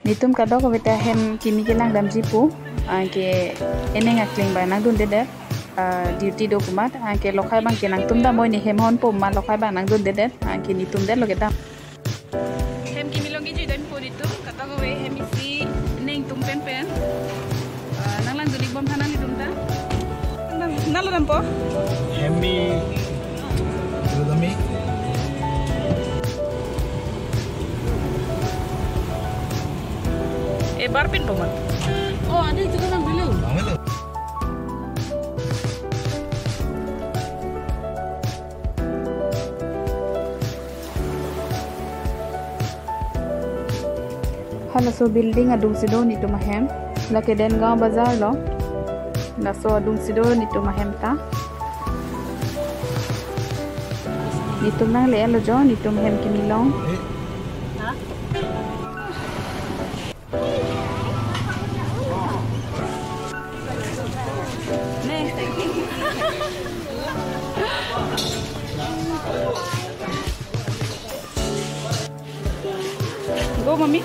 Nitum kadok ko beta hem kimi kelang dam jipu ke eneng akling ba nang dun dede duty dokumat ke lokai bang ke nang tum da moi ni hem hon pom ma lokai bang nang dun dede ke nitum de lo kita hem kimi longi ju dam po nitum kadok ko we hem isi neng tum pen pen nang lang dun bom hanan nitum da nang lo dam po hemi dami barpin po man. Oh, ada itu kan belum. Belum. Hala so building adung sido ni to mahem. La ke den gaon bazar lo. La so adung sido ni to mahem ta. Ni to nang le lo jo ni to mahem kimilong. Go, mommy.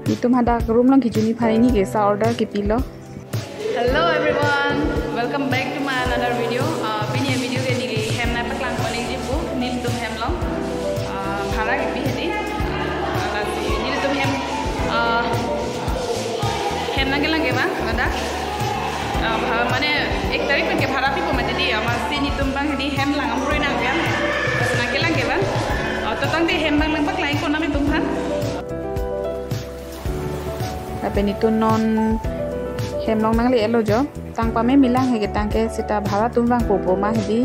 Nitum hada room lang kijuni phai ni ke sa order ke pilo. Hello everyone, welcome back to my another video. Pini video ke ni hem na paklang ko ni jipu nitum hem long. Bhara ke pi hedi. Nitum hem hem na ke lang ke ba? Ada. माने एक तारीख में के भाड़ा भी को मत दी आमासी नी तुम बंग दी हेम लांग अम्रोई ना गया बस ना के लांग के बन तो तंग दी हेम बंग लंबक लाइन को ना में तुम खान अब नी तो नॉन हेम लोग नंगले एलो जो तंग पा में मिला है के तंग के सिता भाड़ा तुम बंग पोपो मा है दी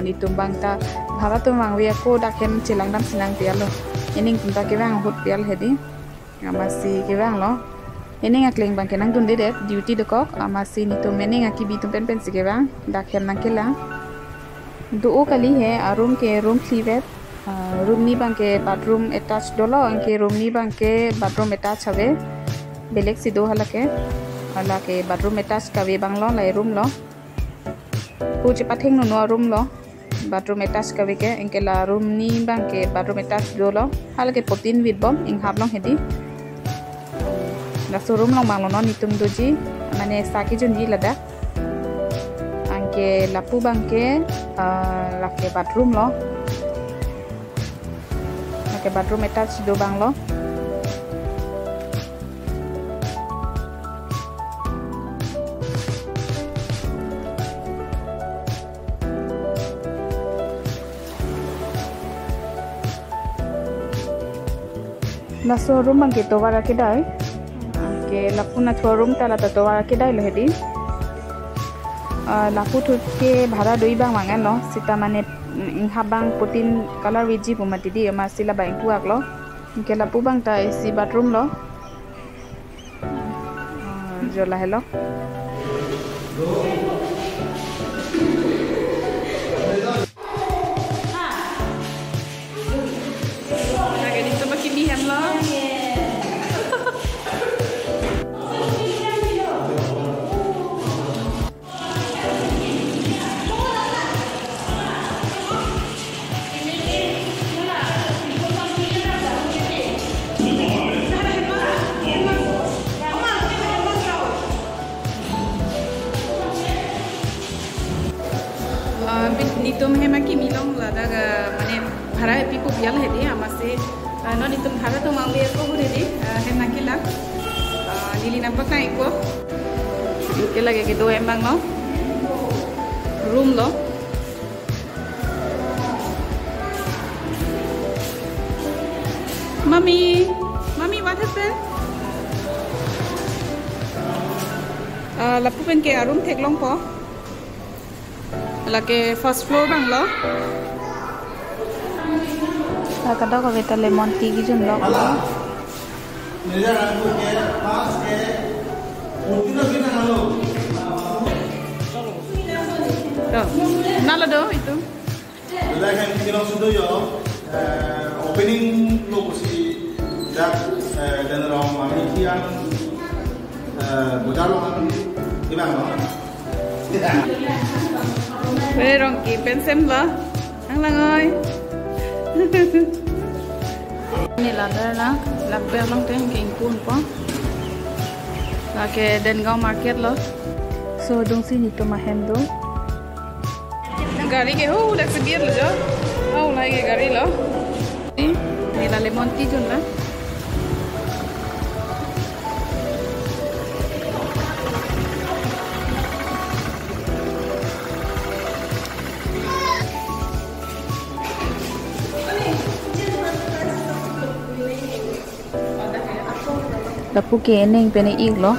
नी तुम बंग ता भाड़ा तुम बंग वे को डाकेम चिलांग दम सिलांग पियालो इनिंग तुम ता के बंग होट पियाल है दी आमासी के बंग लो ini ngakling bang kenang dun dedet duty dekok amasi ni to meneng aki bi tum pen pen sige bang dakhem nang kela do kali hai room ke room cleavet room ni bang ke bathroom attached dolo anke room ni bang ke bathroom attached have belek si do halake hala ke bathroom attached ka we bang lo lai room lo puche patheng no room lo bathroom attached ka we ke anke la room ni bang ke bathroom attached dolo halake potin wit bom ing hab long hedi Naso room long bang lo no nitum doji mane saki junji lada angke lapu bangke lake bathroom lo lake bathroom attached do bang lo Naso room bangke to wara kedai ke lapuna showroom tala to wara ke dai lohedi lapu thut ke bhara doi bang mangan lo sita mane habang putin color wiji pumati di ma sila bang puak lo ke lapu bang ta si bathroom lo jola hello lagi di tempat kimi hem lo nitum hema ki milong lada ga mane bhara epi ko bial hedi amase no nitum bhara to mangbe ko hedi hema ki lag lili na pakai ko ke lage ke do embang no room lo Mommy what happened lapu pen ke room thek long po lake first floor bang lo kada ko beta lemon tea gi jun lo lo मेरा रात के पास के उतना भी ना लो nala do itu Lagan kita sudah yo opening lo si jak dan orang mami kian budalo kan gimana? Pero ki pensem ba Ang langoy. Ini là đây là lạc bèo long tiếng kinh cuốn quá. Là cái Denggau market lo. So dong sini to mahendo. Gari ke ho dak sebiar lo jo. Oh lagi gari lo. Ini là lemon tea jun lah. Lapu ke eneng pene ik lo.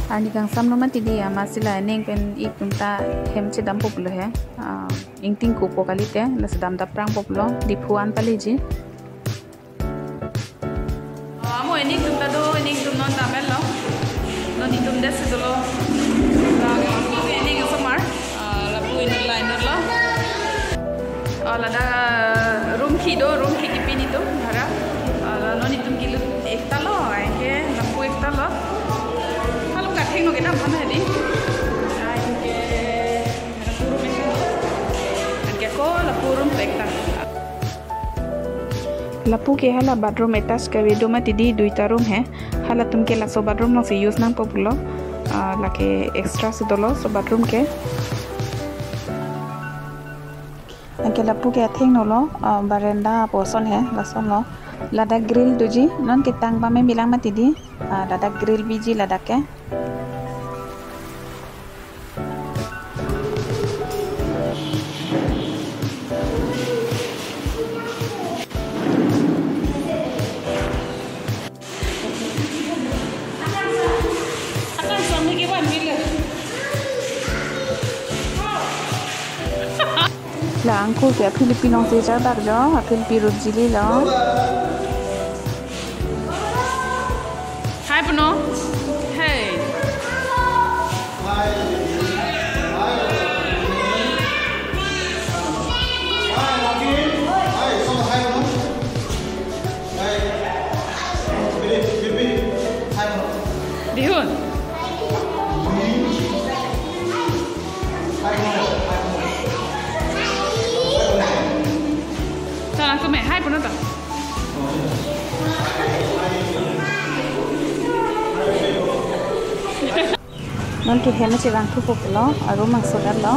Ani kang sam naman tidi ama sila eneng pen ik tunta hem sedam populo hai. Ingting ko po kalite la sedam da prang populo di puan paliji. Amo eneng tunta do eneng tum non tamel lo. Non itum des dolo. Lapu eneng samar. Lapu in liner lo. Lada room ki kipini to hara. Non itum kilu ekta lo aike lapu ekta lo. Kating no kita mana ni? Lapurum pekta. Lapu के हाला bathroom attach कर वीडियो में तिदी दुईटा रूम है हाला तुम के लासो बाथरूम नो से यूज नाम पपुलो लाके एक्स्ट्रा से दोलो सो बाथरूम के अंके लापू के अथिंग नो लो बरेंडा पोसन है लासो लो लादा ग्रिल दुजी नन के टांग बा में मिलांग में तिदी लादा ग्रिल बीजी लादा के là anh cô kia Filipino gì chứ bác đó Filipino gì đó hi Bruno hey Dihun aku meh hai puno ta non tu hena che bang thu pok lo aru mang so dar lo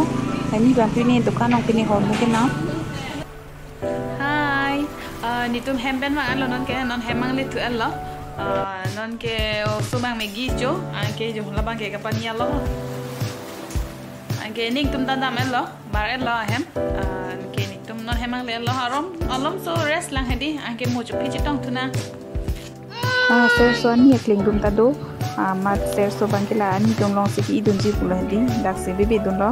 ani bang pini dukan ong pini hon mungkin no hai ni tum hemben mang lo non ke non hemang le tu lo non ke so bang megi jo an ke jo la bang ke kapan ya lo an ke ning tum dan dam lo bar lo hem non hemang le Allah alom so rest lang hedi angke mo chu piji tong tuna ser so ni ekling dum tado mat ser so bangkila ani dong long siki idun ji pula hedi dak se bebe dun lo